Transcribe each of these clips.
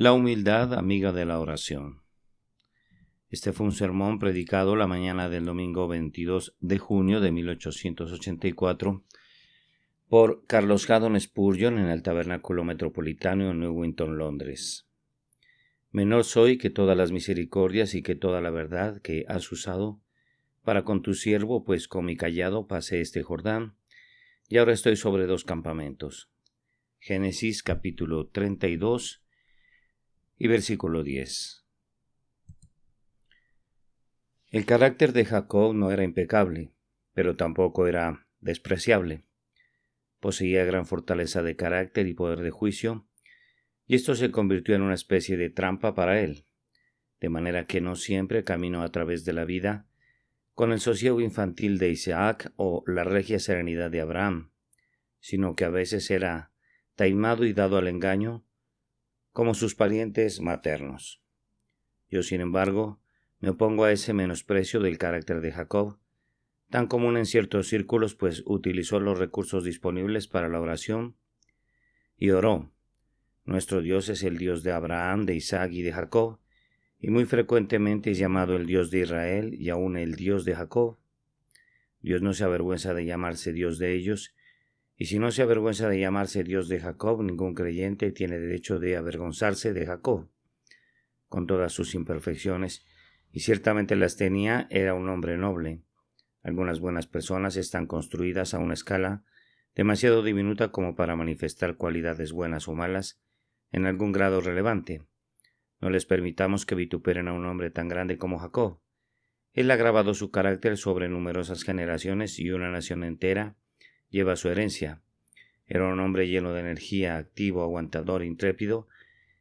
La humildad amiga de la oración. Este fue un sermón predicado la mañana del domingo 22 de junio de 1884 por Carlos Haddon Spurgeon en el Tabernáculo Metropolitano en Newington, Londres. Menor soy que todas las misericordias y que toda la verdad que has usado para con tu siervo, pues con mi cayado pasé este Jordán, y ahora estoy sobre dos campamentos. Génesis capítulo 32 y versículo 10. El carácter de Jacob no era impecable, pero tampoco era despreciable. Poseía gran fortaleza de carácter y poder de juicio, y esto se convirtió en una especie de trampa para él, de manera que no siempre caminó a través de la vida con el sosiego infantil de Isaac o la regia serenidad de Abraham, sino que a veces era taimado y dado al engaño, como sus parientes maternos. Yo, sin embargo, me opongo a ese menosprecio del carácter de Jacob, tan común en ciertos círculos, pues utilizó los recursos disponibles para la oración y oró. Nuestro Dios es el Dios de Abraham, de Isaac y de Jacob, y muy frecuentemente es llamado el Dios de Israel y aún el Dios de Jacob. Dios no se avergüenza de llamarse Dios de ellos, y si no se avergüenza de llamarse Dios de Jacob, ningún creyente tiene derecho de avergonzarse de Jacob. Con todas sus imperfecciones, y ciertamente las tenía, era un hombre noble. Algunas buenas personas están construidas a una escala demasiado diminuta como para manifestar cualidades buenas o malas en algún grado relevante. No les permitamos que vituperen a un hombre tan grande como Jacob. Él ha grabado su carácter sobre numerosas generaciones y una nación entera lleva su herencia. Era un hombre lleno de energía, activo, aguantador, intrépido,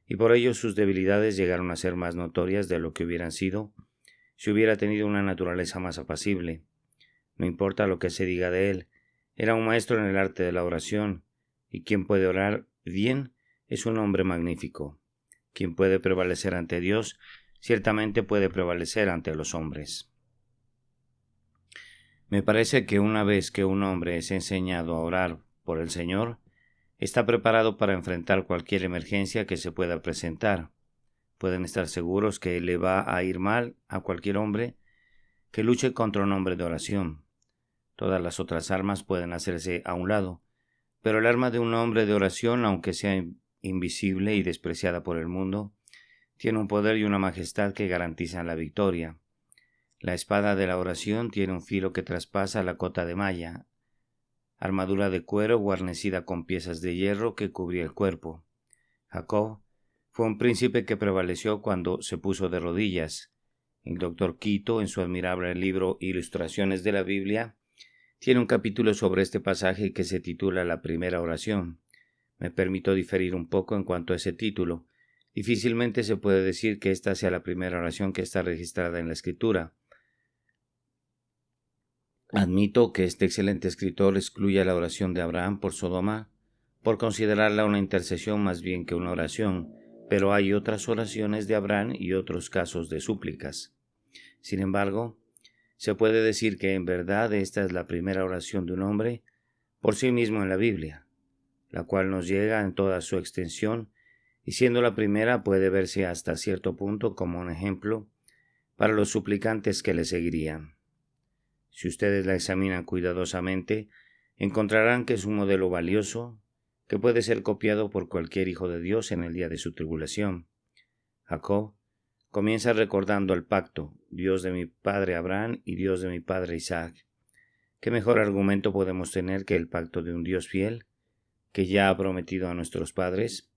y por ello sus debilidades llegaron a ser más notorias de lo que hubieran sido si hubiera tenido una naturaleza más apacible. No importa lo que se diga de él, era un maestro en el arte de la oración, y quien puede orar bien es un hombre magnífico. Quien puede prevalecer ante Dios, ciertamente puede prevalecer ante los hombres. Me parece que una vez que un hombre es enseñado a orar por el Señor, está preparado para enfrentar cualquier emergencia que se pueda presentar. Pueden estar seguros que le va a ir mal a cualquier hombre que luche contra un hombre de oración. Todas las otras armas pueden hacerse a un lado, pero el arma de un hombre de oración, aunque sea invisible y despreciada por el mundo, tiene un poder y una majestad que garantizan la victoria. La espada de la oración tiene un filo que traspasa la cota de malla, armadura de cuero guarnecida con piezas de hierro que cubría el cuerpo. Jacob fue un príncipe que prevaleció cuando se puso de rodillas. El doctor Quito, en su admirable libro Ilustraciones de la Biblia, tiene un capítulo sobre este pasaje que se titula La primera oración. Me permito diferir un poco en cuanto a ese título. Difícilmente se puede decir que esta sea la primera oración que está registrada en la Escritura. Admito que este excelente escritor excluye la oración de Abraham por Sodoma, por considerarla una intercesión más bien que una oración, pero hay otras oraciones de Abraham y otros casos de súplicas. Sin embargo, se puede decir que en verdad esta es la primera oración de un hombre por sí mismo en la Biblia, la cual nos llega en toda su extensión, y siendo la primera puede verse hasta cierto punto como un ejemplo para los suplicantes que le seguirían. Si ustedes la examinan cuidadosamente, encontrarán que es un modelo valioso que puede ser copiado por cualquier hijo de Dios en el día de su tribulación. Jacob comienza recordando el pacto, Dios de mi padre Abraham y Dios de mi padre Isaac. ¿Qué mejor argumento podemos tener que el pacto de un Dios fiel, que ya ha prometido a nuestros padres,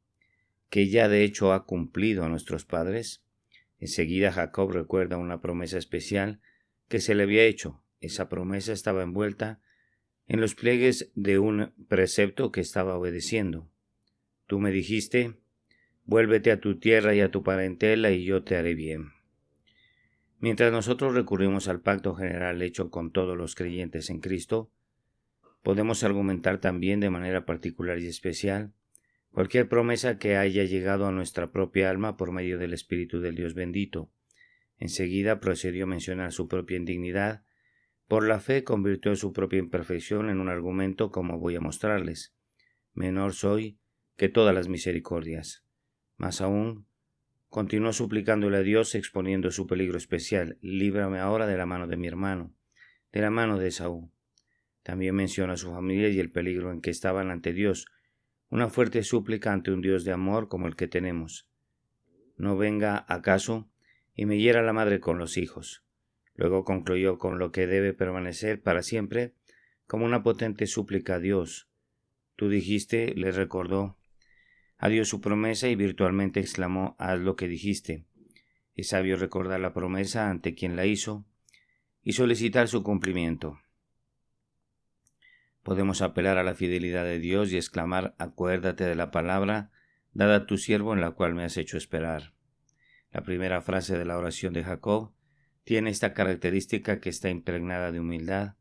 que ya de hecho ha cumplido a nuestros padres? Enseguida Jacob recuerda una promesa especial que se le había hecho. Esa promesa estaba envuelta en los pliegues de un precepto que estaba obedeciendo. Tú me dijiste, vuélvete a tu tierra y a tu parentela y yo te haré bien. Mientras nosotros recurrimos al pacto general hecho con todos los creyentes en Cristo, podemos argumentar también de manera particular y especial cualquier promesa que haya llegado a nuestra propia alma por medio del Espíritu del Dios bendito. Enseguida procedió a mencionar su propia indignidad. Por la fe convirtió su propia imperfección en un argumento como voy a mostrarles. Menor soy que todas las misericordias. Más aún, Continuó suplicándole a Dios, exponiendo su peligro especial: líbrame ahora de la mano de mi hermano, de la mano de Esaú. También menciona a su familia y el peligro en que estaban ante Dios, una fuerte súplica ante un Dios de amor como el que tenemos. No venga acaso y me hiera la madre con los hijos. Luego concluyó con lo que debe permanecer para siempre, como una potente súplica a Dios. Tú dijiste, le recordó a Dios su promesa y virtualmente exclamó: haz lo que dijiste. Es sabio recordar la promesa ante quien la hizo y solicitar su cumplimiento. Podemos apelar a la fidelidad de Dios y exclamar: acuérdate de la palabra dada a tu siervo en la cual me has hecho esperar. La primera frase de la oración de Jacob tiene esta característica, que está impregnada de humildad,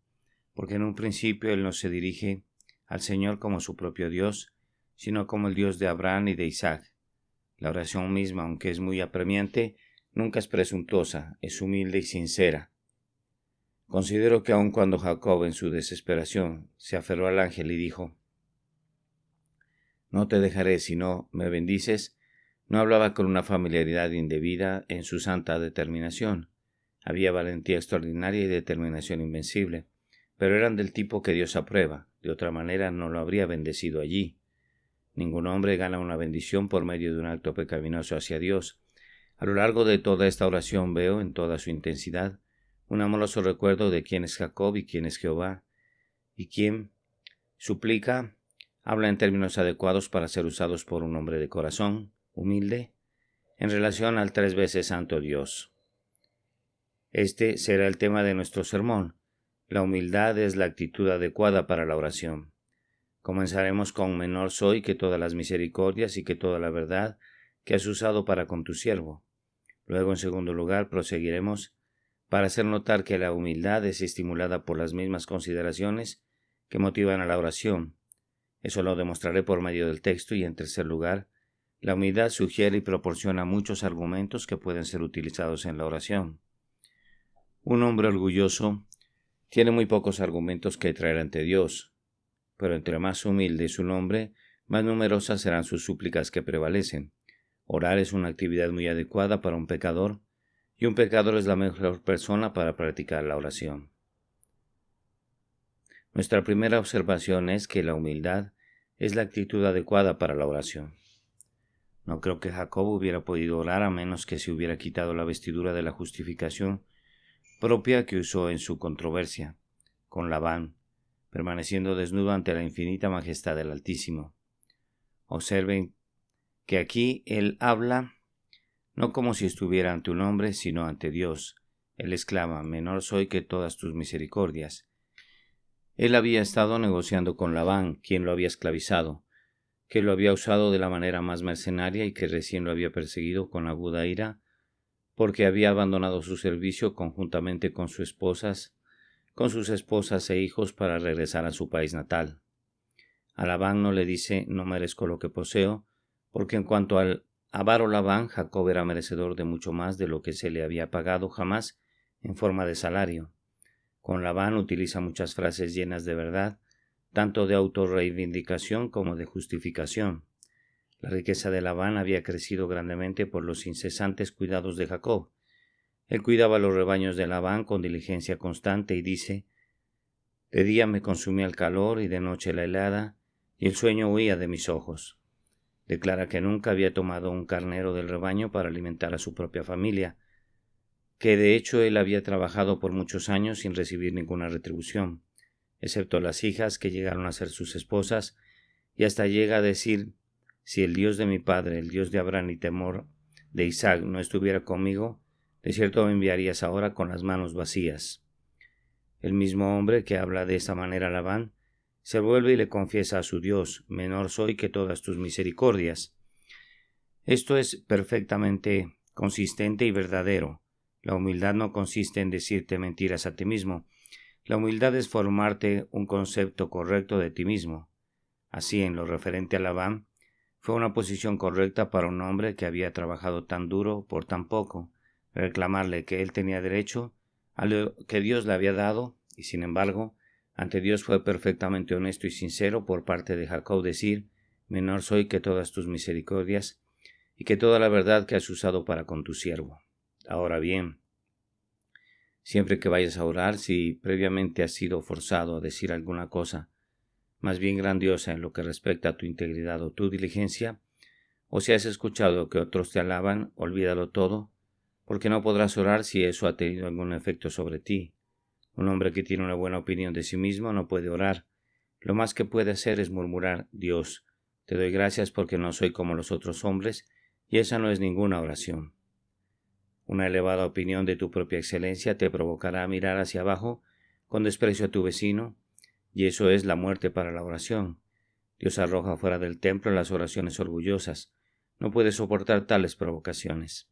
porque en un principio él no se dirige al Señor como su propio Dios, sino como el Dios de Abraham y de Isaac. La oración misma, aunque es muy apremiante, nunca es presuntuosa, es humilde y sincera. Considero que aun cuando Jacob en su desesperación se aferró al ángel y dijo: no te dejaré si no me bendices, no hablaba con una familiaridad indebida en su santa determinación. Había valentía extraordinaria y determinación invencible, pero eran del tipo que Dios aprueba. De otra manera no lo habría bendecido allí. Ningún hombre gana una bendición por medio de un acto pecaminoso hacia Dios. A lo largo de toda esta oración veo, en toda su intensidad, un amoroso recuerdo de quién es Jacob y quién es Jehová, y quién suplica, habla en términos adecuados para ser usados por un hombre de corazón humilde en relación al 3 veces santo Dios. Este será el tema de nuestro sermón. La humildad es la actitud adecuada para la oración. Comenzaremos con: menor soy que todas las misericordias y que toda la verdad que has usado para con tu siervo. Luego, en segundo lugar, proseguiremos para hacer notar que la humildad es estimulada por las mismas consideraciones que motivan a la oración. Eso lo demostraré por medio del texto. Y en tercer lugar, la humildad sugiere y proporciona muchos argumentos que pueden ser utilizados en la oración. Un hombre orgulloso tiene muy pocos argumentos que traer ante Dios, pero entre más humilde es un hombre, más numerosas serán sus súplicas que prevalecen. Orar es una actividad muy adecuada para un pecador, y un pecador es la mejor persona para practicar la oración. Nuestra primera observación es que la humildad es la actitud adecuada para la oración. No creo que Jacob hubiera podido orar a menos que se hubiera quitado la vestidura de la justificación propia que usó en su controversia con Labán, permaneciendo desnudo ante la infinita majestad del Altísimo. Observen que aquí él habla no como si estuviera ante un hombre, sino ante Dios. Él exclama: menor soy que todas tus misericordias. Él había estado negociando con Labán, quien lo había esclavizado, que lo había usado de la manera más mercenaria y que recién lo había perseguido con aguda ira, porque había abandonado su servicio conjuntamente con sus esposas e hijos para regresar a su país natal. A Labán no le dice: no merezco lo que poseo, porque en cuanto al avaro Labán, Jacob era merecedor de mucho más de lo que se le había pagado jamás en forma de salario. Con Labán utiliza muchas frases llenas de verdad, tanto de autorreivindicación como de justificación. La riqueza de Labán había crecido grandemente por los incesantes cuidados de Jacob. Él cuidaba los rebaños de Labán con diligencia constante y dice: de día me consumía el calor y de noche la helada, y el sueño huía de mis ojos. Declara que nunca había tomado un carnero del rebaño para alimentar a su propia familia, que de hecho él había trabajado por muchos años sin recibir ninguna retribución, excepto las hijas que llegaron a ser sus esposas, y hasta llega a decir: si el Dios de mi padre, el Dios de Abraham y temor de Isaac, no estuviera conmigo, de cierto me enviarías ahora con las manos vacías. El mismo hombre que habla de esa manera a Labán se vuelve y le confiesa a su Dios: menor soy que todas tus misericordias. Esto es perfectamente consistente y verdadero. La humildad no consiste en decirte mentiras a ti mismo. La humildad es formarte un concepto correcto de ti mismo. Así, en lo referente a Labán, fue una posición correcta para un hombre que había trabajado tan duro por tan poco, reclamarle que él tenía derecho a lo que Dios le había dado, y sin embargo, ante Dios fue perfectamente honesto y sincero por parte de Jacob decir: menor soy que todas tus misericordias, y que toda la verdad que has usado para con tu siervo. Ahora bien, siempre que vayas a orar, si previamente has sido forzado a decir alguna cosa más bien grandiosa en lo que respecta a tu integridad o tu diligencia, o si has escuchado que otros te alaban, olvídalo todo, porque no podrás orar si eso ha tenido algún efecto sobre ti. Un hombre que tiene una buena opinión de sí mismo no puede orar. Lo más que puede hacer es murmurar: Dios, te doy gracias porque no soy como los otros hombres, y esa no es ninguna oración. Una elevada opinión de tu propia excelencia te provocará a mirar hacia abajo con desprecio a tu vecino, y eso es la muerte para la oración. Dios arroja fuera del templo las oraciones orgullosas. No puedes soportar tales provocaciones.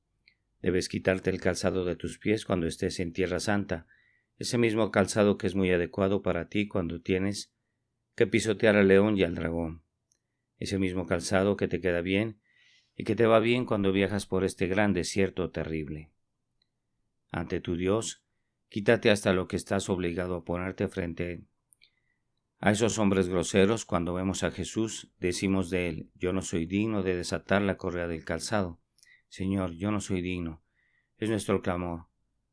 Debes quitarte el calzado de tus pies cuando estés en tierra santa, ese mismo calzado que es muy adecuado para ti cuando tienes que pisotear al león y al dragón. Ese mismo calzado que te queda bien y que te va bien cuando viajas por este gran desierto terrible. Ante tu Dios, quítate hasta lo que estás obligado a ponerte frente a esos hombres groseros. Cuando vemos a Jesús, decimos de él: yo no soy digno de desatar la correa del calzado. Señor, yo no soy digno. Es nuestro clamor.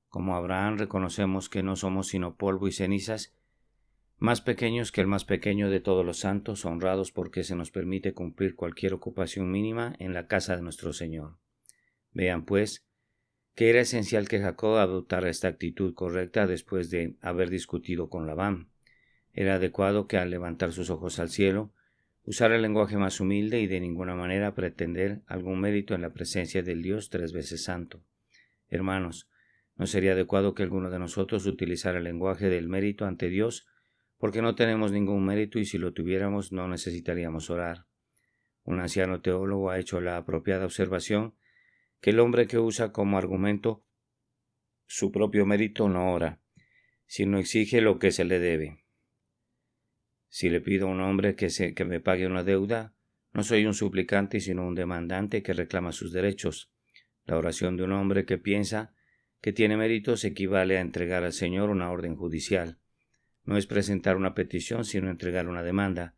Como Abraham, reconocemos que no somos sino polvo y cenizas, más pequeños que el más pequeño de todos los santos, honrados porque se nos permite cumplir cualquier ocupación mínima en la casa de nuestro Señor. Vean, pues, que era esencial que Jacob adoptara esta actitud correcta después de haber discutido con Labán. Era adecuado que al levantar sus ojos al cielo, usara el lenguaje más humilde y de ninguna manera pretender algún mérito en la presencia del Dios 3 veces santo. Hermanos, ¿no sería adecuado que alguno de nosotros utilizara el lenguaje del mérito ante Dios? Porque no tenemos ningún mérito y si lo tuviéramos no necesitaríamos orar. Un anciano teólogo ha hecho la apropiada observación que el hombre que usa como argumento su propio mérito no ora, sino exige lo que se le debe. Si le pido a un hombre que me pague una deuda, no soy un suplicante sino un demandante que reclama sus derechos. La oración de un hombre que piensa que tiene méritos equivale a entregar al Señor una orden judicial. No es presentar una petición sino entregar una demanda.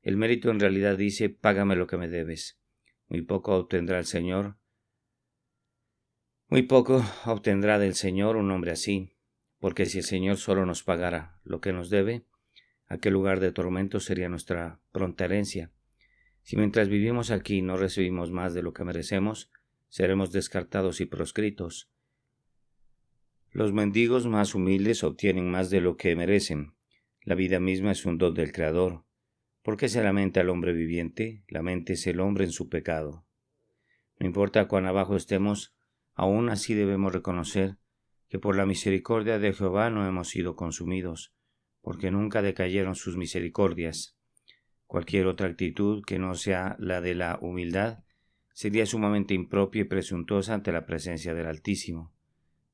El mérito en realidad dice: págame lo que me debes. Muy poco obtendrá del Señor un hombre así, porque si el Señor solo nos pagara lo que nos debe, aquel lugar de tormento sería nuestra pronta herencia. Si mientras vivimos aquí no recibimos más de lo que merecemos, seremos descartados y proscritos. Los mendigos más humildes obtienen más de lo que merecen. La vida misma es un don del Creador. ¿Por qué se lamenta el hombre viviente? Laméntese el hombre en su pecado. No importa cuán abajo estemos, aún así debemos reconocer que por la misericordia de Jehová no hemos sido consumidos, porque nunca decayeron sus misericordias. Cualquier otra actitud que no sea la de la humildad sería sumamente impropia y presuntuosa ante la presencia del Altísimo.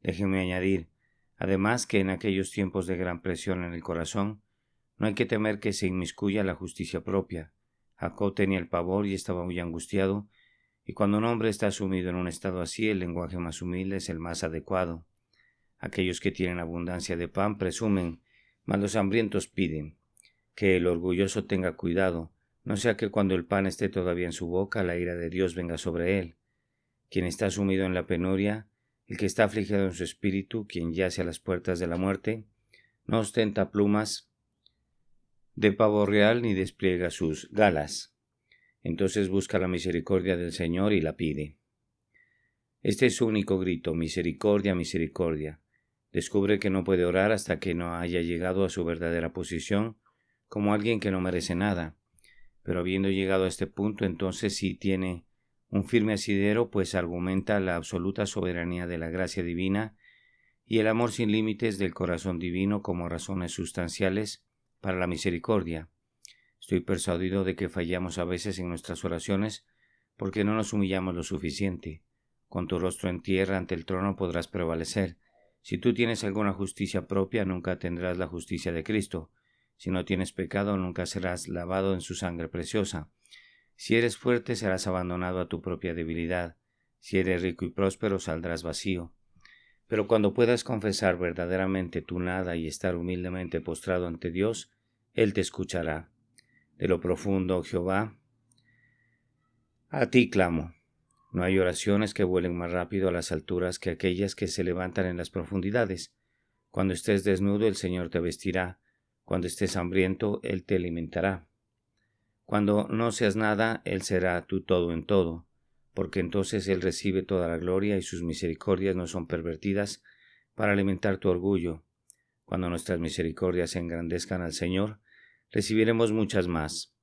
Déjenme añadir, además, que en aquellos tiempos de gran presión en el corazón, no hay que temer que se inmiscuya la justicia propia. Jacob tenía el pavor y estaba muy angustiado, y cuando un hombre está sumido en un estado así, el lenguaje más humilde es el más adecuado. Aquellos que tienen abundancia de pan presumen, mas los hambrientos piden. Que el orgulloso tenga cuidado, no sea que cuando el pan esté todavía en su boca, la ira de Dios venga sobre él. Quien está sumido en la penuria, el que está afligido en su espíritu, quien yace a las puertas de la muerte, no ostenta plumas de pavo real ni despliega sus galas. Entonces busca la misericordia del Señor y la pide. Este es su único grito: misericordia, misericordia. Descubre que no puede orar hasta que no haya llegado a su verdadera posición como alguien que no merece nada. Pero habiendo llegado a este punto, entonces sí tiene un firme asidero, pues argumenta la absoluta soberanía de la gracia divina y el amor sin límites del corazón divino como razones sustanciales para la misericordia. Estoy persuadido de que fallamos a veces en nuestras oraciones porque no nos humillamos lo suficiente. Con tu rostro en tierra ante el trono podrás prevalecer. Si tú tienes alguna justicia propia, nunca tendrás la justicia de Cristo. Si no tienes pecado, nunca serás lavado en su sangre preciosa. Si eres fuerte, serás abandonado a tu propia debilidad. Si eres rico y próspero, saldrás vacío. Pero cuando puedas confesar verdaderamente tu nada y estar humildemente postrado ante Dios, Él te escuchará. De lo profundo, Jehová, a ti clamo. No hay oraciones que vuelen más rápido a las alturas que aquellas que se levantan en las profundidades. Cuando estés desnudo, el Señor te vestirá. Cuando estés hambriento, Él te alimentará. Cuando no seas nada, Él será tu todo en todo, porque entonces Él recibe toda la gloria y sus misericordias no son pervertidas para alimentar tu orgullo. Cuando nuestras misericordias engrandezcan al Señor, recibiremos muchas más,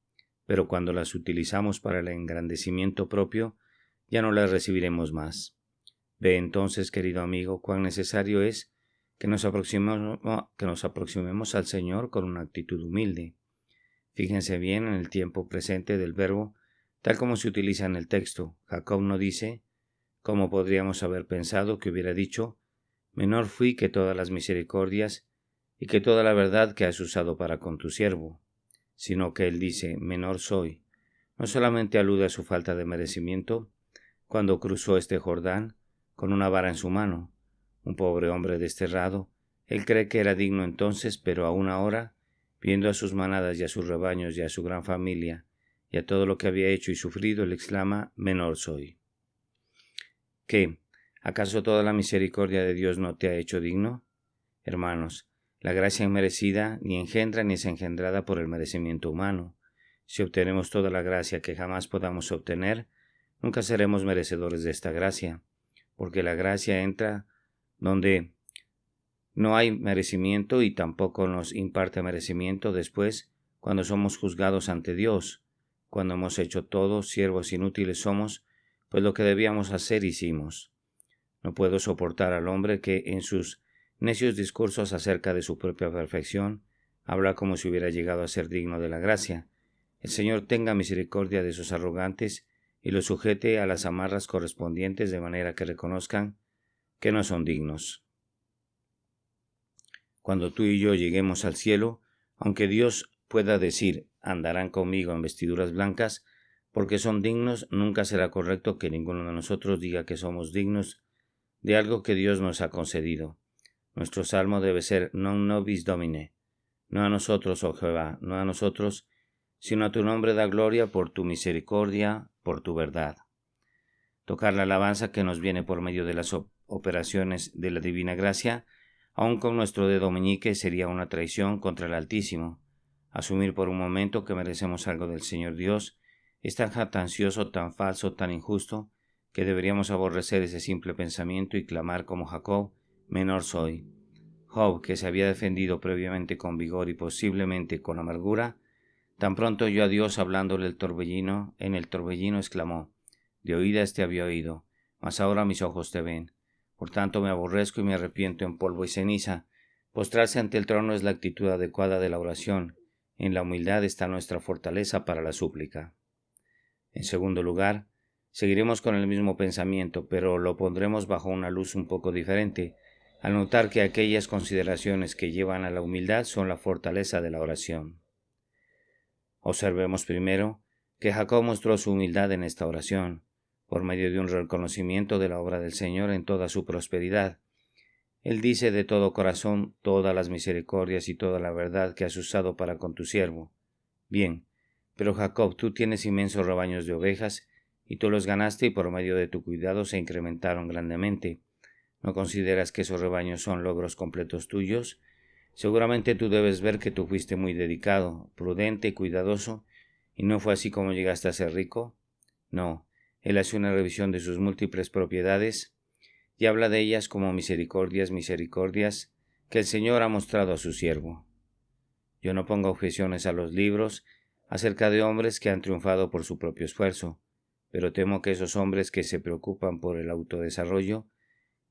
pero cuando las utilizamos para el engrandecimiento propio, ya no las recibiremos más. Ve entonces, querido amigo, cuán necesario es que nos aproximemos al Señor con una actitud humilde. Fíjense bien en el tiempo presente del verbo, tal como se utiliza en el texto. Jacob no dice, como podríamos haber pensado que hubiera dicho, menor fui que todas las misericordias y que toda la verdad que has usado para con tu siervo, sino que él dice, menor soy. No solamente alude a su falta de merecimiento, cuando cruzó este Jordán con una vara en su mano, un pobre hombre desterrado, él cree que era digno entonces, pero aún ahora, viendo a sus manadas y a sus rebaños y a su gran familia, y a todo lo que había hecho y sufrido, él exclama, menor soy. ¿Qué? ¿Acaso toda la misericordia de Dios no te ha hecho digno? Hermanos, la gracia inmerecida ni engendra ni es engendrada por el merecimiento humano. Si obtenemos toda la gracia que jamás podamos obtener, nunca seremos merecedores de esta gracia, porque la gracia entra donde no hay merecimiento y tampoco nos imparte merecimiento después cuando somos juzgados ante Dios. Cuando hemos hecho todo, siervos inútiles somos, pues lo que debíamos hacer hicimos. No puedo soportar al hombre que en sus necios discursos acerca de su propia perfección habla como si hubiera llegado a ser digno de la gracia. El Señor tenga misericordia de esos arrogantes y los sujete a las amarras correspondientes de manera que reconozcan que no son dignos. Cuando tú y yo lleguemos al cielo, aunque Dios pueda decir, andarán conmigo en vestiduras blancas, porque son dignos, nunca será correcto que ninguno de nosotros diga que somos dignos de algo que Dios nos ha concedido. Nuestro salmo debe ser non nobis Domine, no a nosotros, oh Jehová, no a nosotros, sino a tu nombre da gloria por tu misericordia, por tu verdad. Tocar la alabanza que nos viene por medio de las operaciones de la divina gracia, aun con nuestro dedo meñique, sería una traición contra el Altísimo. Asumir por un momento que merecemos algo del Señor Dios es tan jactancioso, tan falso, tan injusto, que deberíamos aborrecer ese simple pensamiento y clamar como Jacob, menor soy. Job, que se había defendido previamente con vigor y posiblemente con amargura, tan pronto oyó a Dios hablándole en el torbellino exclamó, de oídas te había oído, mas ahora mis ojos te ven. Por tanto me aborrezco y me arrepiento en polvo y ceniza. Postrarse ante el trono es la actitud adecuada de la oración. En la humildad está nuestra fortaleza para la súplica. En segundo lugar, seguiremos con el mismo pensamiento, pero lo pondremos bajo una luz un poco diferente, al notar que aquellas consideraciones que llevan a la humildad son la fortaleza de la oración. Observemos primero que Jacob mostró su humildad en esta oración, por medio de un reconocimiento de la obra del Señor en toda su prosperidad. Él dice de todo corazón todas las misericordias y toda la verdad que has usado para con tu siervo. Bien, pero Jacob, tú tienes inmensos rebaños de ovejas, y tú los ganaste y por medio de tu cuidado se incrementaron grandemente. ¿No consideras que esos rebaños son logros completos tuyos? Seguramente tú debes ver que tú fuiste muy dedicado, prudente y cuidadoso, y no fue así como llegaste a ser rico. No, él hace una revisión de sus múltiples propiedades y habla de ellas como misericordias que el Señor ha mostrado a su siervo. Yo no pongo objeciones a los libros acerca de hombres que han triunfado por su propio esfuerzo, pero temo que esos hombres que se preocupan por el autodesarrollo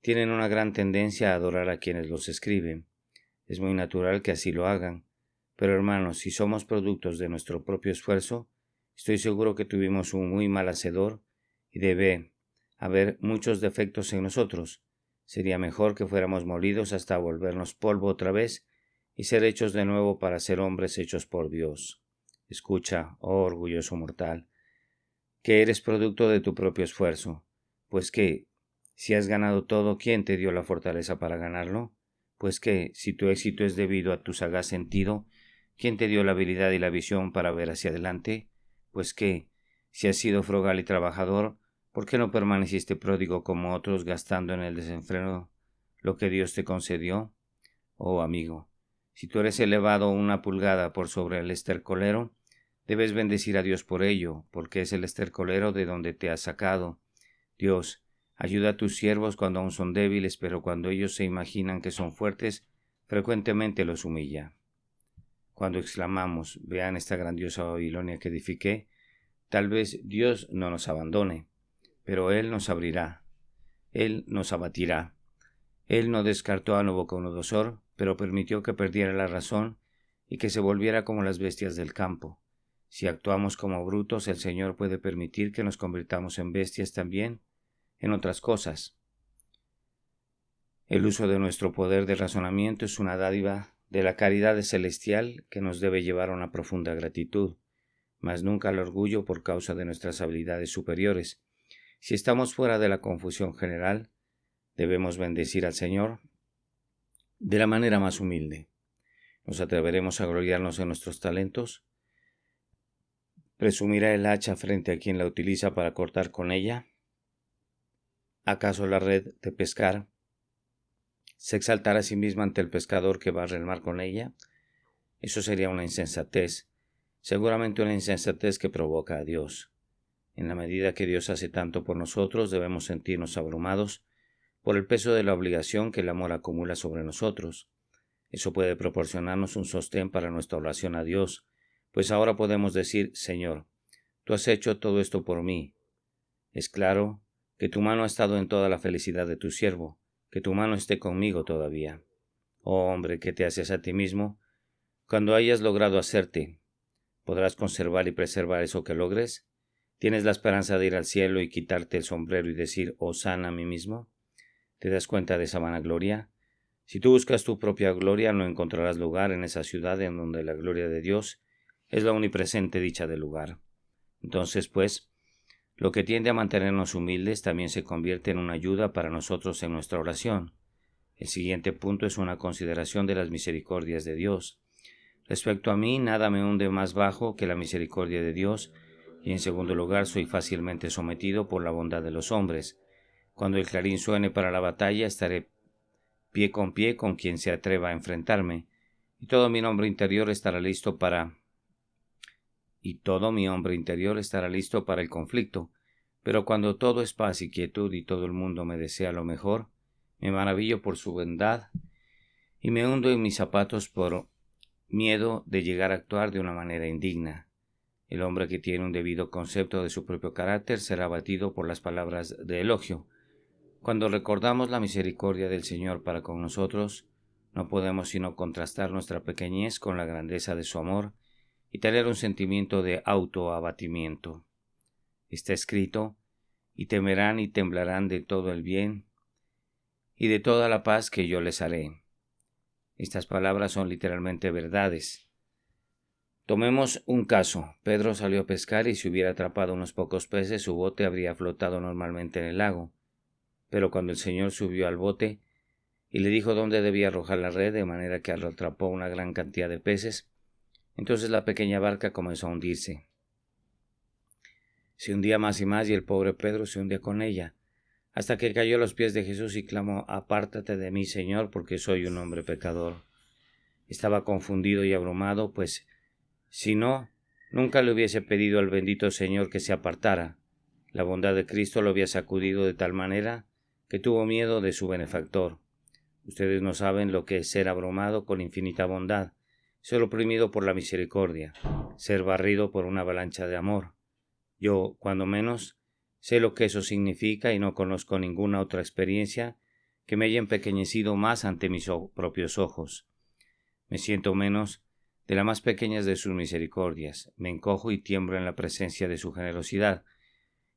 tienen una gran tendencia a adorar a quienes los escriben. Es muy natural que así lo hagan, pero hermanos, si somos productos de nuestro propio esfuerzo, estoy seguro que tuvimos un muy mal hacedor y debe haber muchos defectos en nosotros. Sería mejor que fuéramos molidos hasta volvernos polvo otra vez y ser hechos de nuevo para ser hombres hechos por Dios. Escucha, oh orgulloso mortal, que eres producto de tu propio esfuerzo, pues que, si has ganado todo, ¿quién te dio la fortaleza para ganarlo? Pues que, si tu éxito es debido a tu sagaz sentido, ¿quién te dio la habilidad y la visión para ver hacia adelante? Pues que, si has sido frugal y trabajador, ¿Por qué no permaneciste pródigo como otros, gastando en el desenfreno lo que Dios te concedió? Oh amigo, si tú eres elevado 1 pulgada por sobre el estercolero, debes bendecir a Dios por ello, porque es el estercolero de donde te has sacado. Dios, ayuda a tus siervos cuando aún son débiles, pero cuando ellos se imaginan que son fuertes, frecuentemente los humilla. Cuando exclamamos, vean esta grandiosa Babilonia que edifiqué, tal vez Dios no nos abandone, pero Él nos abrirá, Él nos abatirá. Él no descartó a Nabucodonosor, pero permitió que perdiera la razón y que se volviera como las bestias del campo. Si actuamos como brutos, el Señor puede permitir que nos convirtamos en bestias también en otras cosas. El uso de nuestro poder de razonamiento es una dádiva de la caridad celestial que nos debe llevar a una profunda gratitud, mas nunca al orgullo por causa de nuestras habilidades superiores. Si estamos fuera de la confusión general, debemos bendecir al Señor de la manera más humilde. ¿Nos atreveremos a gloriarnos en nuestros talentos? ¿Presumirá el hacha frente a quien la utiliza para cortar con ella? ¿Acaso la red de pescar se exaltará a sí misma ante el pescador que barre el mar con ella? Eso sería una insensatez, seguramente una insensatez que provoca a Dios. En la medida que Dios hace tanto por nosotros, debemos sentirnos abrumados por el peso de la obligación que el amor acumula sobre nosotros. Eso puede proporcionarnos un sostén para nuestra oración a Dios, pues ahora podemos decir, Señor, tú has hecho todo esto por mí. Es claro que tu mano ha estado en toda la felicidad de tu siervo, que tu mano esté conmigo todavía. Oh hombre, ¿qué te haces a ti mismo? Cuando hayas logrado hacerte, ¿podrás conservar y preservar eso que logres? ¿Tienes la esperanza de ir al cielo y quitarte el sombrero y decir, Hosana a mí mismo? ¿Te das cuenta de esa vanagloria? Si tú buscas tu propia gloria, no encontrarás lugar en esa ciudad en donde la gloria de Dios es la omnipresente dicha del lugar. Entonces, pues, lo que tiende a mantenernos humildes también se convierte en una ayuda para nosotros en nuestra oración. El siguiente punto es una consideración de las misericordias de Dios. Respecto a mí, nada me hunde más bajo que la misericordia de Dios, y en segundo lugar, soy fácilmente sometido por la bondad de los hombres. Cuando el clarín suene para la batalla, estaré pie con quien se atreva a enfrentarme, y todo mi hombre interior estará listo para el conflicto. Pero cuando todo es paz y quietud y todo el mundo me desea lo mejor, me maravillo por su bondad y me hundo en mis zapatos por miedo de llegar a actuar de una manera indigna. El hombre que tiene un debido concepto de su propio carácter será abatido por las palabras de elogio. Cuando recordamos la misericordia del Señor para con nosotros, no podemos sino contrastar nuestra pequeñez con la grandeza de su amor y tener un sentimiento de autoabatimiento. Está escrito, y temerán y temblarán de todo el bien y de toda la paz que yo les haré. Estas palabras son literalmente verdades. Tomemos un caso. Pedro salió a pescar y si hubiera atrapado unos pocos peces, su bote habría flotado normalmente en el lago. Pero cuando el Señor subió al bote y le dijo dónde debía arrojar la red, de manera que atrapó una gran cantidad de peces, entonces la pequeña barca comenzó a hundirse. Se hundía más y más y el pobre Pedro se hundía con ella, hasta que cayó a los pies de Jesús y clamó, «Apártate de mí, Señor, porque soy un hombre pecador». Estaba confundido y abrumado, pues si no, nunca le hubiese pedido al bendito Señor que se apartara. La bondad de Cristo lo había sacudido de tal manera que tuvo miedo de su benefactor. Ustedes no saben lo que es ser abrumado con infinita bondad, ser oprimido por la misericordia, ser barrido por una avalancha de amor. Yo, cuando menos, sé lo que eso significa y no conozco ninguna otra experiencia que me haya empequeñecido más ante mis propios ojos. Me siento menos de las más pequeñas de sus misericordias, me encojo y tiemblo en la presencia de su generosidad.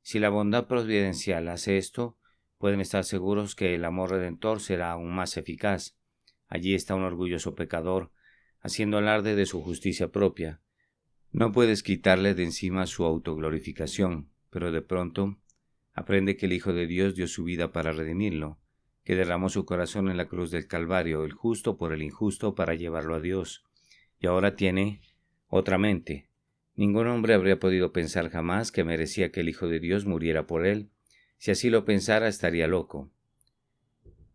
Si la bondad providencial hace esto, pueden estar seguros que el amor redentor será aún más eficaz. Allí está un orgulloso pecador, haciendo alarde de su justicia propia. No puedes quitarle de encima su autoglorificación, pero de pronto aprende que el Hijo de Dios dio su vida para redimirlo, que derramó su corazón en la cruz del Calvario, el justo por el injusto, para llevarlo a Dios. Y ahora tiene otra mente. Ningún hombre habría podido pensar jamás que merecía que el Hijo de Dios muriera por él, Si así lo pensara, estaría loco.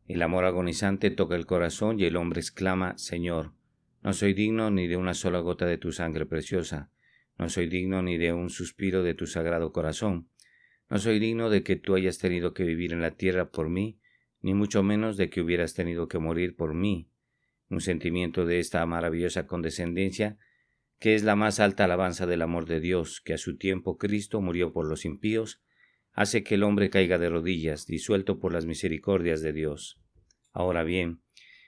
El amor agonizante toca el corazón y el hombre exclama: Señor, no soy digno ni de una sola gota de tu sangre preciosa, no soy digno ni de un suspiro de tu sagrado corazón, no soy digno de que tú hayas tenido que vivir en la tierra por mí, ni mucho menos de que hubieras tenido que morir por mí. Un sentimiento de esta maravillosa condescendencia, que es la más alta alabanza del amor de Dios, que a su tiempo Cristo murió por los impíos, hace que el hombre caiga de rodillas, disuelto por las misericordias de Dios. Ahora bien,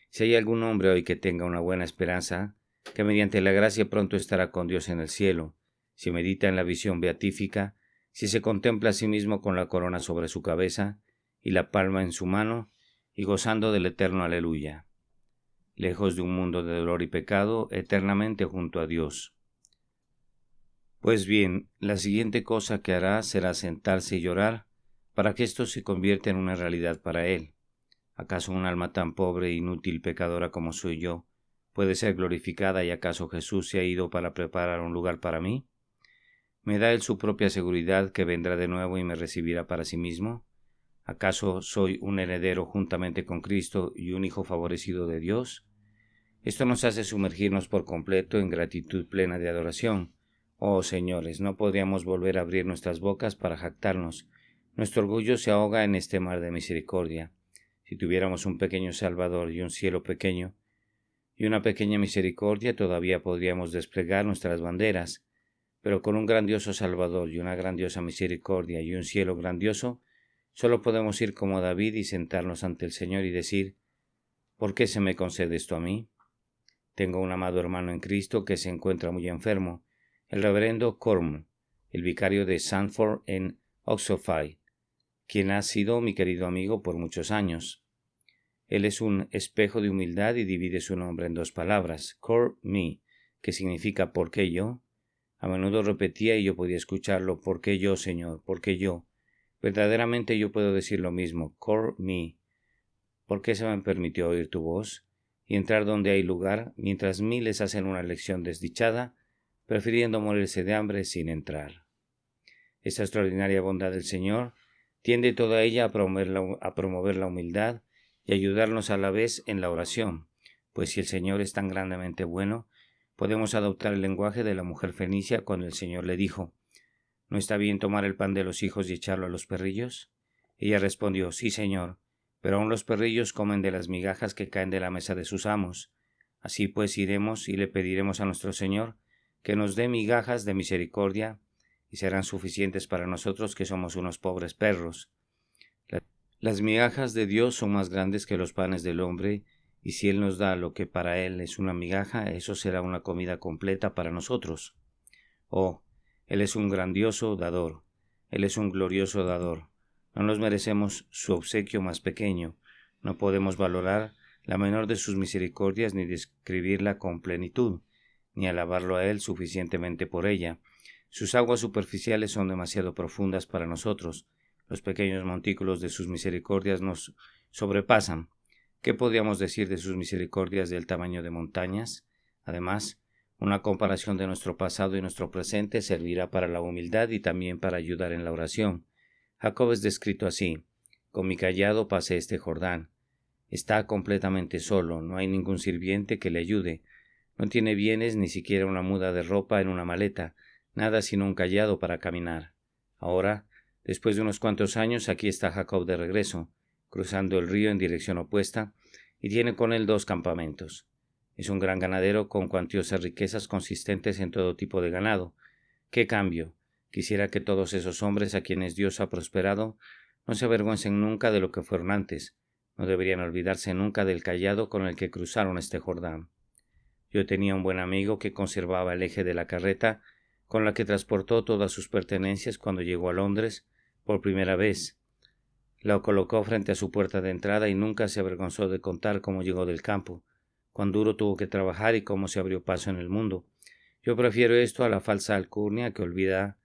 si hay algún hombre hoy que tenga una buena esperanza, que mediante la gracia pronto estará con Dios en el cielo, si medita en la visión beatífica, si se contempla a sí mismo con la corona sobre su cabeza y la palma en su mano, y gozando del eterno aleluya, lejos de un mundo de dolor y pecado, eternamente junto a Dios. Pues bien, la siguiente cosa que hará será sentarse y llorar, para que esto se convierta en una realidad para él. ¿Acaso un alma tan pobre, inútil, pecadora como soy yo, puede ser glorificada, y acaso Jesús se ha ido para preparar un lugar para mí? ¿Me da él su propia seguridad que vendrá de nuevo y me recibirá para sí mismo? ¿Acaso soy un heredero juntamente con Cristo y un hijo favorecido de Dios? Esto nos hace sumergirnos por completo en gratitud plena de adoración. Oh señores, no podríamos volver a abrir nuestras bocas para jactarnos. Nuestro orgullo se ahoga en este mar de misericordia. Si tuviéramos un pequeño Salvador y un cielo pequeño, y una pequeña misericordia, todavía podríamos desplegar nuestras banderas, pero con un grandioso Salvador y una grandiosa misericordia y un cielo grandioso, solo podemos ir como David y sentarnos ante el Señor y decir: ¿por qué se me concede esto a mí? Tengo un amado hermano en Cristo que se encuentra muy enfermo, el reverendo Corm, el vicario de Sandford en Oxfordshire, quien ha sido mi querido amigo por muchos años. Él es un espejo de humildad y divide su nombre en dos palabras, Cor me, que significa ¿por qué yo? A menudo repetía y yo podía escucharlo: ¿por qué yo, Señor? ¿Por qué yo? Verdaderamente yo puedo decir lo mismo, Cor me. ¿Por qué se me permitió oír tu voz y entrar donde hay lugar, mientras miles hacen una elección desdichada, prefiriendo morirse de hambre sin entrar? Esta extraordinaria bondad del Señor tiende toda ella a promover la humildad y ayudarnos a la vez en la oración, pues si el Señor es tan grandemente bueno, podemos adoptar el lenguaje de la mujer fenicia cuando el Señor le dijo: ¿no está bien tomar el pan de los hijos y echarlo a los perrillos? Ella respondió: sí, Señor, pero aun los perrillos comen de las migajas que caen de la mesa de sus amos. Así pues iremos y le pediremos a nuestro Señor que nos dé migajas de misericordia, y serán suficientes para nosotros que somos unos pobres perros. Las migajas de Dios son más grandes que los panes del hombre, y si Él nos da lo que para Él es una migaja, eso será una comida completa para nosotros. Oh, Él es un grandioso dador, Él es un glorioso dador. No nos merecemos su obsequio más pequeño, no podemos valorar la menor de sus misericordias ni describirla con plenitud, ni alabarlo a Él suficientemente por ella. Sus aguas superficiales son demasiado profundas para nosotros. Los pequeños montículos de sus misericordias nos sobrepasan. ¿Qué podríamos decir de sus misericordias del tamaño de montañas? Además, una comparación de nuestro pasado y nuestro presente servirá para la humildad y también para ayudar en la oración. Jacob es descrito así: con mi cayado pasé este Jordán. Está completamente solo, no hay ningún sirviente que le ayude. No tiene bienes, ni siquiera una muda de ropa en una maleta, nada sino un cayado para caminar. Ahora, después de unos cuantos años, aquí está Jacob de regreso, cruzando el río en dirección opuesta, y tiene con él 2 campamentos. Es un gran ganadero con cuantiosas riquezas consistentes en todo tipo de ganado. ¡Qué cambio! Quisiera que todos esos hombres a quienes Dios ha prosperado no se avergüencen nunca de lo que fueron antes. No deberían olvidarse nunca del cayado con el que cruzaron este Jordán. Yo tenía un buen amigo que conservaba el eje de la carreta con la que transportó todas sus pertenencias cuando llegó a Londres por primera vez. Lo colocó frente a su puerta de entrada y nunca se avergonzó de contar cómo llegó del campo, cuán duro tuvo que trabajar y cómo se abrió paso en el mundo. Yo prefiero esto a la falsa alcurnia que olvida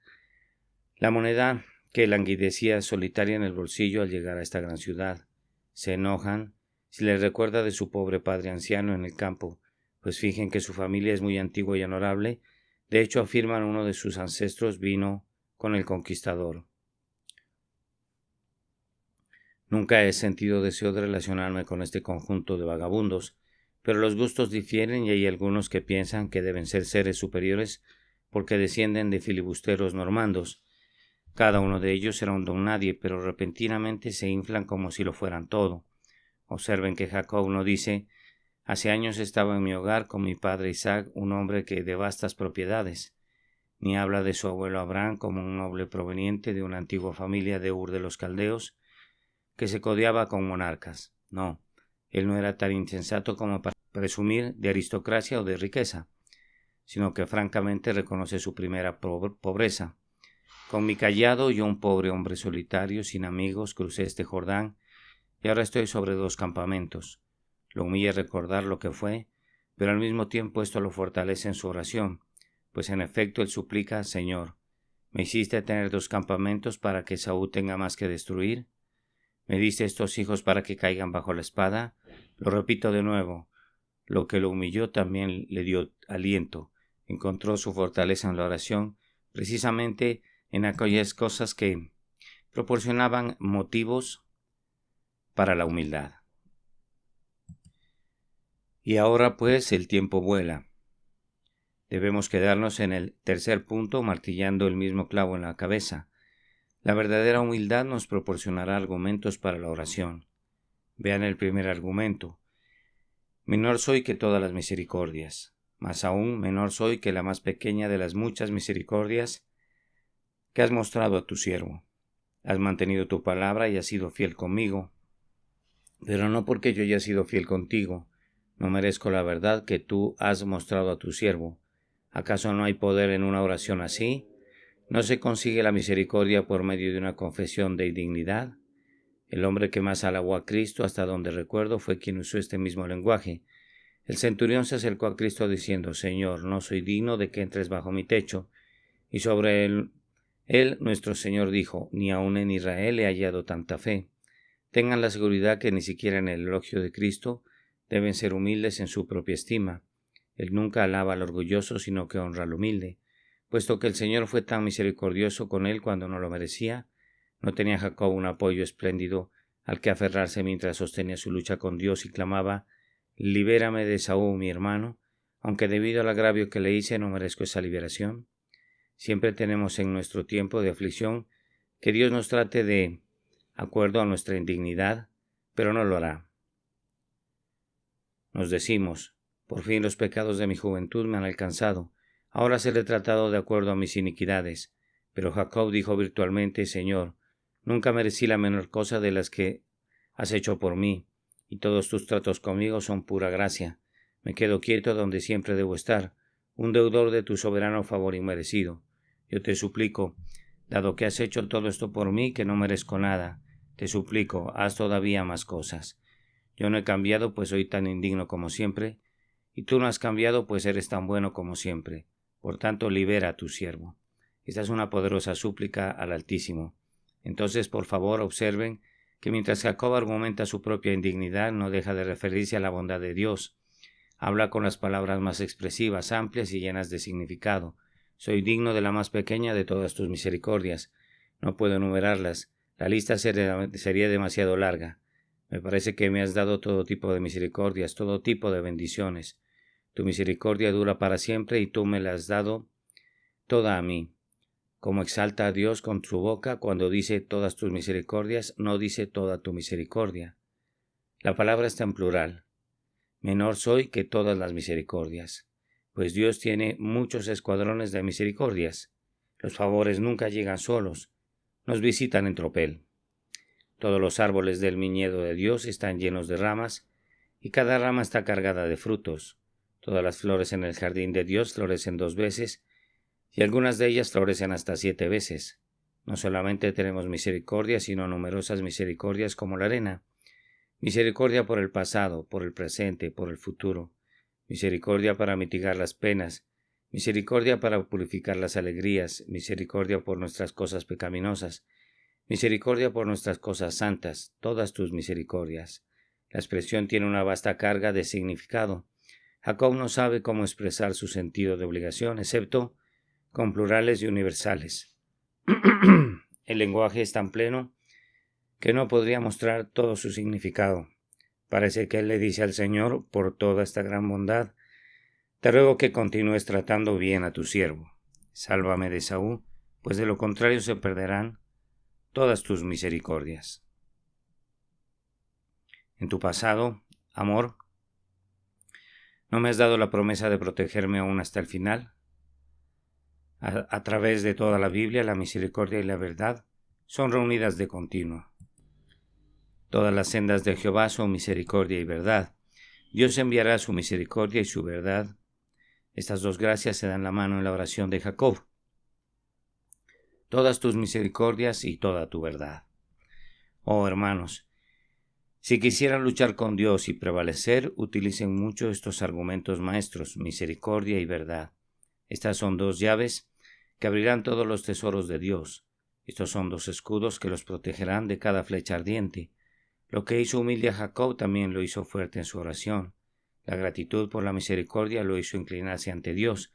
la moneda que languidecía solitaria en el bolsillo al llegar a esta gran ciudad. Se enojan si les recuerda de su pobre padre anciano en el campo, pues fingen que su familia es muy antigua y honorable. De hecho, afirman uno de sus ancestros vino con el conquistador. Nunca he sentido deseo de relacionarme con este conjunto de vagabundos, pero los gustos difieren y hay algunos que piensan que deben ser seres superiores porque descienden de filibusteros normandos. Cada uno de ellos era un don nadie, pero repentinamente se inflan como si lo fueran todo. Observen que Jacob no dice: hace años estaba en mi hogar con mi padre Isaac, un hombre que de vastas propiedades, ni habla de su abuelo Abraham como un noble proveniente de una antigua familia de Ur de los Caldeos, que se codeaba con monarcas. No, él no era tan insensato como para presumir de aristocracia o de riqueza, sino que francamente reconoce su primera pobreza. Con mi cayado, yo, un pobre hombre solitario, sin amigos, crucé este Jordán, y ahora estoy sobre 2 campamentos. Lo humilla recordar lo que fue, pero al mismo tiempo esto lo fortalece en su oración, pues en efecto él suplica: Señor, ¿me hiciste tener 2 campamentos para que Esaú tenga más que destruir? ¿Me diste estos hijos para que caigan bajo la espada? Lo repito de nuevo, lo que lo humilló también le dio aliento. Encontró su fortaleza en la oración, precisamente en aquellas cosas que proporcionaban motivos para la humildad. Y ahora pues el tiempo vuela. Debemos quedarnos en el tercer punto, martillando el mismo clavo en la cabeza. La verdadera humildad nos proporcionará argumentos para la oración. Vean el primer argumento. Menor soy que todas las misericordias, más aún menor soy que la más pequeña de las muchas misericordias que has mostrado a tu siervo. Has mantenido tu palabra y has sido fiel conmigo, pero no porque yo haya sido fiel contigo, no merezco la verdad que tú has mostrado a tu siervo. ¿Acaso no hay poder en una oración así? ¿No se consigue la misericordia por medio de una confesión de indignidad? El hombre que más alabó a Cristo, hasta donde recuerdo, fue quien usó este mismo lenguaje. El centurión se acercó a Cristo diciendo: Señor, no soy digno de que entres bajo mi techo. Y sobre él nuestro Señor dijo: ni aun en Israel he hallado tanta fe. Tengan la seguridad que ni siquiera en el elogio de Cristo deben ser humildes en su propia estima. Él nunca alaba al orgulloso, sino que honra al humilde. Puesto que el Señor fue tan misericordioso con él cuando no lo merecía, ¿no tenía Jacob un apoyo espléndido al que aferrarse mientras sostenía su lucha con Dios y clamaba: libérame de Esaú, mi hermano, aunque debido al agravio que le hice no merezco esa liberación? Siempre tenemos en nuestro tiempo de aflicción que Dios nos trate de acuerdo a nuestra indignidad, pero no lo hará. Nos decimos: por fin los pecados de mi juventud me han alcanzado, ahora seré tratado de acuerdo a mis iniquidades. Pero Jacob dijo virtualmente: Señor, nunca merecí la menor cosa de las que has hecho por mí, y todos tus tratos conmigo son pura gracia. Me quedo quieto donde siempre debo estar, un deudor de tu soberano favor inmerecido. Yo te suplico, dado que has hecho todo esto por mí, que no merezco nada, te suplico, haz todavía más cosas. Yo no he cambiado, pues soy tan indigno como siempre, y tú no has cambiado, pues eres tan bueno como siempre. Por tanto, libera a tu siervo. Esta es una poderosa súplica al Altísimo. Entonces, por favor, observen que mientras Jacob argumenta su propia indignidad, no deja de referirse a la bondad de Dios. Habla con las palabras más expresivas, amplias y llenas de significado. Soy digno de la más pequeña de todas tus misericordias. No puedo enumerarlas. La lista sería demasiado larga. Me parece que me has dado todo tipo de misericordias, todo tipo de bendiciones. Tu misericordia dura para siempre y tú me la has dado toda a mí. Como exalta a Dios con su boca cuando dice todas tus misericordias, no dice toda tu misericordia. La palabra está en plural. Menor soy que todas las misericordias, pues Dios tiene muchos escuadrones de misericordias. Los favores nunca llegan solos, nos visitan en tropel. Todos los árboles del viñedo de Dios están llenos de ramas, y cada rama está cargada de frutos. Todas las flores en el jardín de Dios florecen 2 veces, y algunas de ellas florecen hasta 7 veces. No solamente tenemos misericordia, sino numerosas misericordias como la arena. Misericordia por el pasado, por el presente, por el futuro. Misericordia para mitigar las penas. Misericordia para purificar las alegrías. Misericordia por nuestras cosas pecaminosas. Misericordia por nuestras cosas santas. Todas tus misericordias. La expresión tiene una vasta carga de significado. Jacob no sabe cómo expresar su sentido de obligación, excepto con plurales y universales. El lenguaje es tan pleno que no podría mostrar todo su significado. Parece que él le dice al Señor, por toda esta gran bondad, te ruego que continúes tratando bien a tu siervo. Sálvame de Esaú, pues de lo contrario se perderán todas tus misericordias. En tu pasado, amor, ¿no me has dado la promesa de protegerme aún hasta el final? A través de toda la Biblia, la misericordia y la verdad son reunidas de continuo. Todas las sendas de Jehová son misericordia y verdad. Dios enviará su misericordia y su verdad. Estas dos gracias se dan la mano en la oración de Jacob. Todas tus misericordias y toda tu verdad. Oh hermanos, si quisieran luchar con Dios y prevalecer, utilicen mucho estos argumentos maestros, misericordia y verdad. Estas son dos llaves que abrirán todos los tesoros de Dios. Estos son dos escudos que los protegerán de cada flecha ardiente. Lo que hizo humilde a Jacob también lo hizo fuerte en su oración. La gratitud por la misericordia lo hizo inclinarse ante Dios,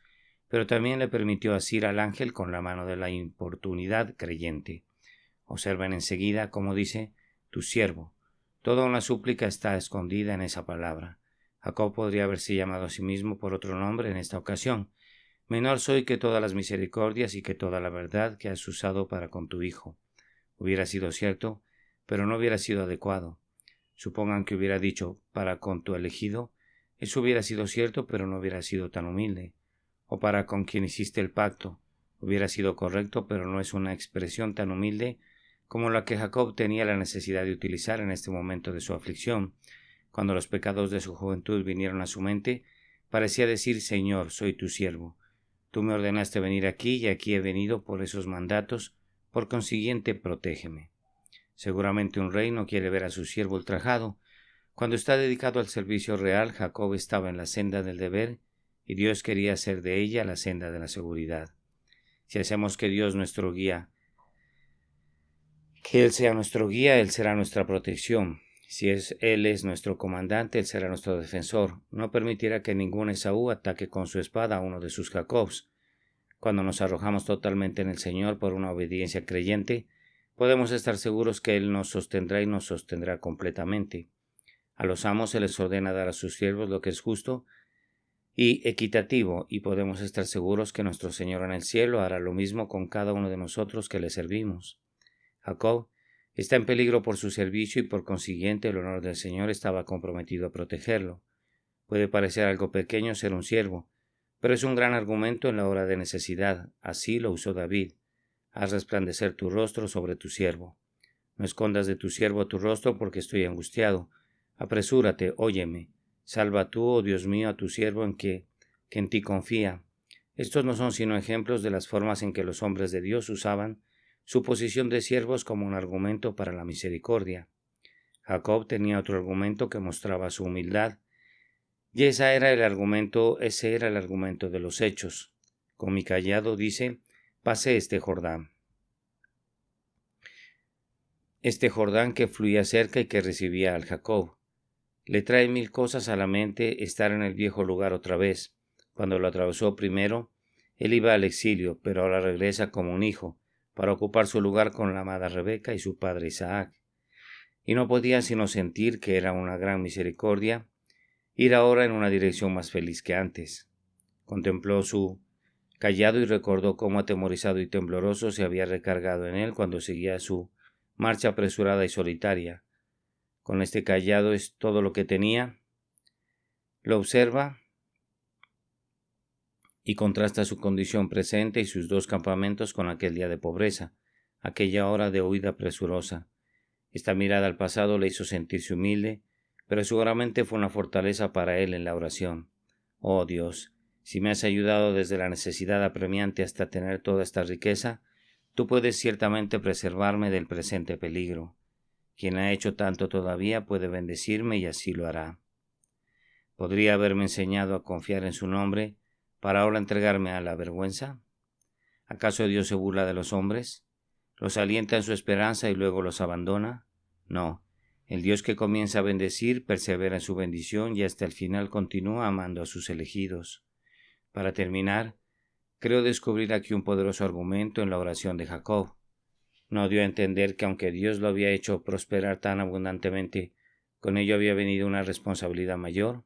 pero también le permitió asir al ángel con la mano de la importunidad creyente. Observen enseguida cómo dice, tu siervo. Toda una súplica está escondida en esa palabra. Jacob podría haberse llamado a sí mismo por otro nombre en esta ocasión. Menor soy que todas las misericordias y que toda la verdad que has usado para con tu hijo. Hubiera sido cierto, pero no hubiera sido adecuado. Supongan que hubiera dicho para con tu elegido, eso hubiera sido cierto, pero no hubiera sido tan humilde. O para con quien hiciste el pacto, hubiera sido correcto, pero no es una expresión tan humilde como la que Jacob tenía la necesidad de utilizar en este momento de su aflicción. Cuando los pecados de su juventud vinieron a su mente, parecía decir, Señor, soy tu siervo. Tú me ordenaste venir aquí y aquí he venido por esos mandatos, por consiguiente, protégeme. Seguramente un rey no quiere ver a su siervo ultrajado. Cuando está dedicado al servicio real, Jacob estaba en la senda del deber y Dios quería hacer de ella la senda de la seguridad. Si hacemos que Dios nuestro guía, que Él sea nuestro guía, Él será nuestra protección. Si Él es nuestro comandante, Él será nuestro defensor. No permitirá que ningún Esaú ataque con su espada a uno de sus Jacobs. Cuando nos arrojamos totalmente en el Señor por una obediencia creyente, podemos estar seguros que Él nos sostendrá y nos sostendrá completamente. A los amos se les ordena dar a sus siervos lo que es justo y equitativo, y podemos estar seguros que nuestro Señor en el cielo hará lo mismo con cada uno de nosotros que le servimos. Jacob está en peligro por su servicio y por consiguiente el honor del Señor estaba comprometido a protegerlo. Puede parecer algo pequeño ser un siervo, pero es un gran argumento en la hora de necesidad. Así lo usó David. Haz resplandecer tu rostro sobre tu siervo. No escondas de tu siervo tu rostro porque estoy angustiado. Apresúrate, óyeme. Salva tú, oh Dios mío, a tu siervo que en ti confía. Estos no son sino ejemplos de las formas en que los hombres de Dios usaban su posición de siervos como un argumento para la misericordia. Jacob tenía otro argumento que mostraba su humildad, y ese era el argumento de los hechos. Con mi cayado, dice, pasé este Jordán. Este Jordán que fluía cerca y que recibía al Jacob. Le trae mil cosas a la mente estar en el viejo lugar otra vez. Cuando lo atravesó primero, él iba al exilio, pero ahora regresa como un hijo, para ocupar su lugar con la amada Rebeca y su padre Isaac. Y no podía sino sentir que era una gran misericordia ir ahora en una dirección más feliz que antes. Contempló su cayado y recordó cómo atemorizado y tembloroso se había recargado en él cuando seguía su marcha apresurada y solitaria. Con este cayado es todo lo que tenía. Lo observa y contrasta su condición presente y sus dos campamentos con aquel día de pobreza, aquella hora de huida presurosa. Esta mirada al pasado le hizo sentirse humilde, pero seguramente fue una fortaleza para él en la oración. Oh Dios, si me has ayudado desde la necesidad apremiante hasta tener toda esta riqueza, tú puedes ciertamente preservarme del presente peligro. Quien ha hecho tanto todavía puede bendecirme y así lo hará. ¿Podría haberme enseñado a confiar en su nombre para ahora entregarme a la vergüenza? ¿Acaso Dios se burla de los hombres? ¿Los alienta en su esperanza y luego los abandona? No, el Dios que comienza a bendecir persevera en su bendición y hasta el final continúa amando a sus elegidos. Para terminar, creo descubrir aquí un poderoso argumento en la oración de Jacob. No dio a entender que aunque Dios lo había hecho prosperar tan abundantemente, con ello había venido una responsabilidad mayor.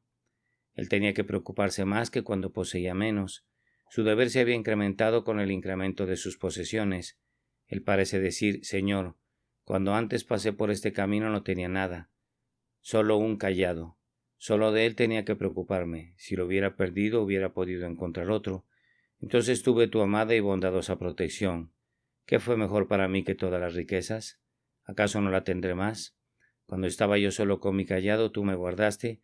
Él tenía que preocuparse más que cuando poseía menos. Su deber se había incrementado con el incremento de sus posesiones. Él parece decir: Señor, cuando antes pasé por este camino no tenía nada, solo un cayado. Solo de él tenía que preocuparme. Si lo hubiera perdido, hubiera podido encontrar otro. Entonces tuve tu amada y bondadosa protección. ¿Qué fue mejor para mí que todas las riquezas? ¿Acaso no la tendré más? Cuando estaba yo solo con mi cayado, tú me guardaste,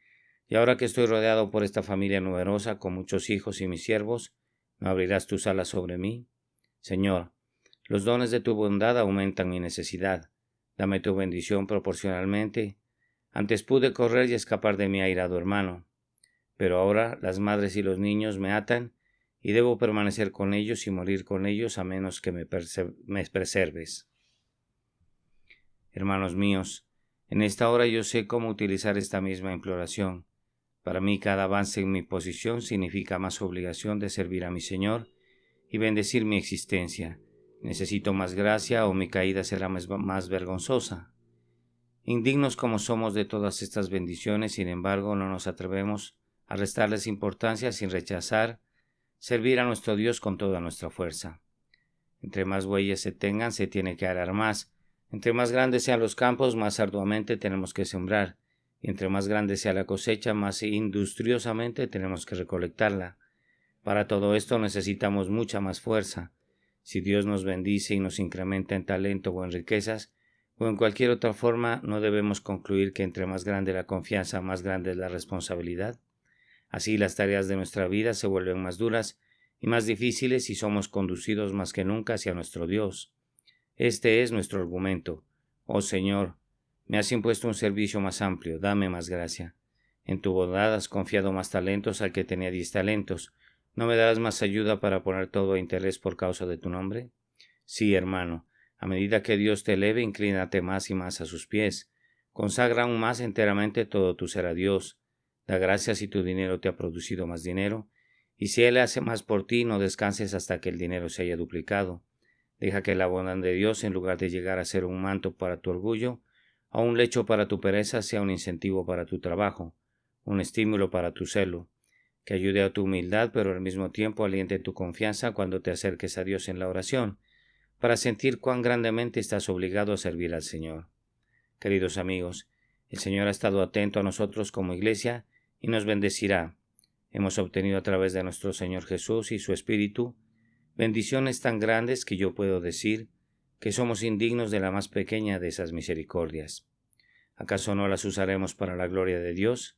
y ahora que estoy rodeado por esta familia numerosa, con muchos hijos y mis siervos, ¿no abrirás tus alas sobre mí? Señor, los dones de tu bondad aumentan mi necesidad. Dame tu bendición proporcionalmente. Antes pude correr y escapar de mi airado hermano, pero ahora las madres y los niños me atan, y debo permanecer con ellos y morir con ellos a menos que me preserves. Hermanos míos, en esta hora yo sé cómo utilizar esta misma imploración. Para mí cada avance en mi posición significa más obligación de servir a mi Señor y bendecir mi existencia. Necesito más gracia o mi caída será más vergonzosa. Indignos como somos de todas estas bendiciones, sin embargo, no nos atrevemos a restarles importancia sin rechazar servir a nuestro Dios con toda nuestra fuerza. Entre más bueyes se tengan, se tiene que arar más. Entre más grandes sean los campos, más arduamente tenemos que sembrar. Y entre más grande sea la cosecha, más industriosamente tenemos que recolectarla. Para todo esto necesitamos mucha más fuerza. Si Dios nos bendice y nos incrementa en talento o en riquezas, o en cualquier otra forma, no debemos concluir que entre más grande la confianza, más grande es la responsabilidad. Así las tareas de nuestra vida se vuelven más duras y más difíciles y somos conducidos más que nunca hacia nuestro Dios. Este es nuestro argumento. Oh Señor, me has impuesto un servicio más amplio, dame más gracia. En tu bondad has confiado más talentos al que tenía 10 talentos. ¿No me darás más ayuda para poner todo a interés por causa de tu nombre? Sí, hermano, a medida que Dios te eleve, inclínate más y más a sus pies. Consagra aún más enteramente todo tu ser a Dios. Da gracias si tu dinero te ha producido más dinero, y si Él hace más por ti, no descanses hasta que el dinero se haya duplicado. Deja que la bondad de Dios, en lugar de llegar a ser un manto para tu orgullo, o un lecho para tu pereza, sea un incentivo para tu trabajo, un estímulo para tu celo, que ayude a tu humildad, pero al mismo tiempo aliente tu confianza cuando te acerques a Dios en la oración, para sentir cuán grandemente estás obligado a servir al Señor. Queridos amigos, el Señor ha estado atento a nosotros como iglesia y nos bendecirá. Hemos obtenido a través de nuestro Señor Jesús y su Espíritu bendiciones tan grandes que yo puedo decir que somos indignos de la más pequeña de esas misericordias. ¿Acaso no las usaremos para la gloria de Dios?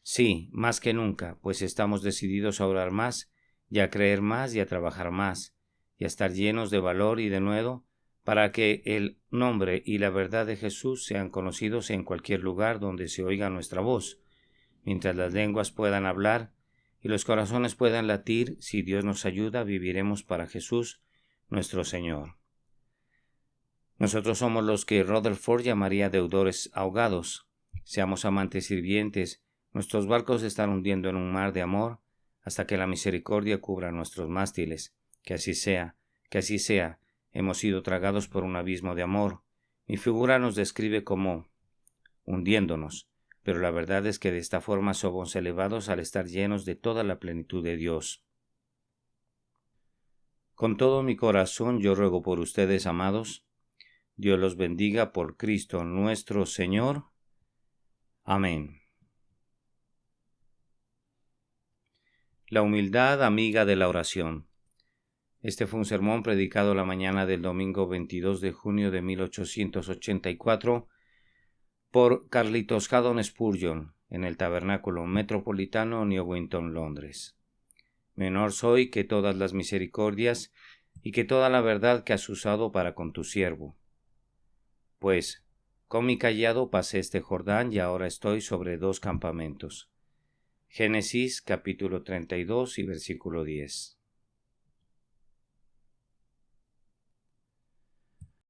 Sí, más que nunca, pues estamos decididos a orar más, y a creer más, y a trabajar más, y a estar llenos de valor y de nuevo, para que el nombre y la verdad de Jesús sean conocidos en cualquier lugar donde se oiga nuestra voz. Mientras las lenguas puedan hablar y los corazones puedan latir, si Dios nos ayuda, viviremos para Jesús, nuestro Señor. Nosotros somos los que Rutherford llamaría deudores ahogados. Seamos amantes sirvientes. Nuestros barcos se están hundiendo en un mar de amor hasta que la misericordia cubra nuestros mástiles. Que así sea, que así sea. Hemos sido tragados por un abismo de amor. Mi figura nos describe como hundiéndonos, pero la verdad es que de esta forma somos elevados al estar llenos de toda la plenitud de Dios. Con todo mi corazón yo ruego por ustedes, amados. Dios los bendiga por Cristo nuestro Señor. Amén. La humildad amiga de la oración. Este fue un sermón predicado la mañana del domingo 22 de junio de 1884 por Carlitos Haddon Spurgeon en el Tabernáculo Metropolitano, Newington, Londres. Menor soy que todas las misericordias y que toda la verdad que has usado para con tu siervo. Pues, con mi cayado pasé este Jordán y ahora estoy sobre 2 campamentos. Génesis capítulo 32 y versículo 10.